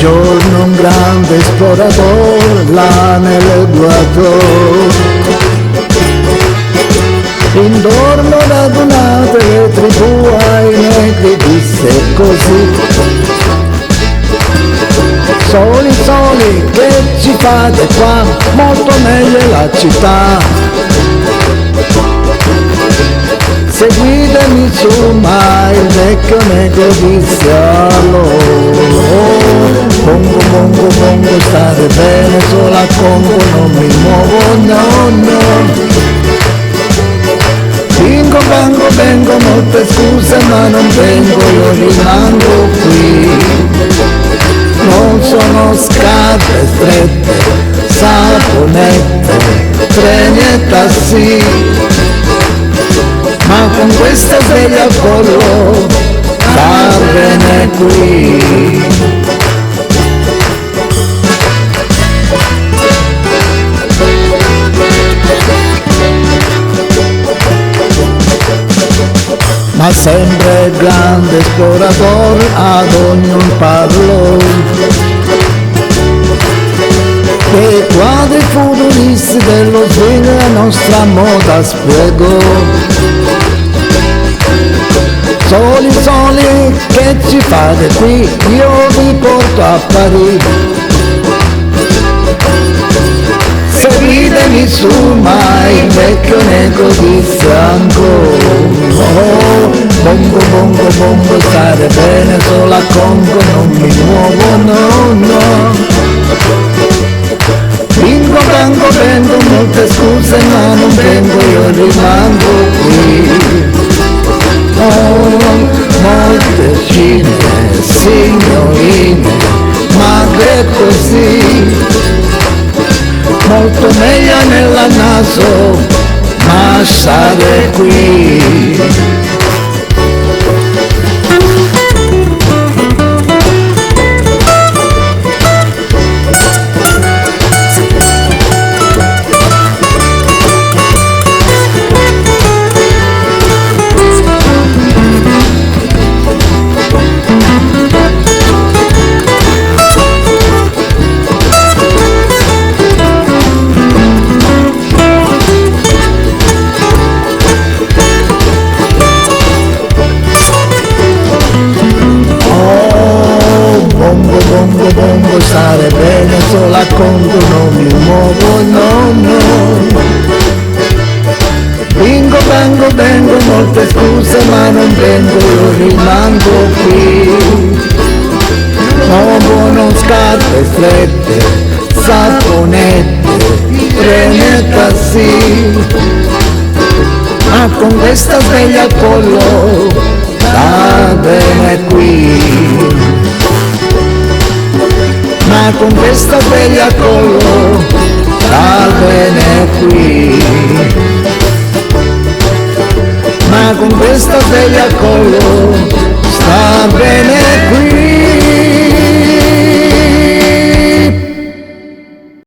giorno un grande esploratore là nell'Equatore, intorno radunate le tribù ai negri disse così: soli, soli, che ci fate qua? Molto meglio è la città. Seguitemi su, ma il vecchio negro disse a loro: bongo, bongo, bongo, state bene, solo a Congo non mi muovo, no, no. Bingo, bango, vengo, molte scuse ma non vengo, io rimango qui. Non sono scarpe strette, saponette, treni e tassi, ma con questa sveglia al collo sta bene qui. Ma sempre il grande esploratore ad ognuno parlò, che qua dei futuristi dello swing la nostra moda spiegò. Soli, soli, che ci fate qui? Io vi porto a Parigi. Seguitemi su, ma il vecchio negro disse ancora: bongo, bongo, bongo, stare bene, solo a Congo non mi muovo, no, no. Bingo, bango, vengo, molte scuse ma non vengo, io rimango qui. Oh, molte scene, signorine, magre così, molto meglio nella naso, ma stare qui. Bongo, bongo, stare bene, solo a Congo non mi muovo, no, no. Bingo, bango, vengo, molte scuse ma non vengo, io rimango qui. Nuovo, non scarpe strette, saponette, treni e tassi, ma con questa sveglia al collo sta bene qui. Ma con questa sveglia al collo sta bene qui. Ma con questa sveglia al collo sta bene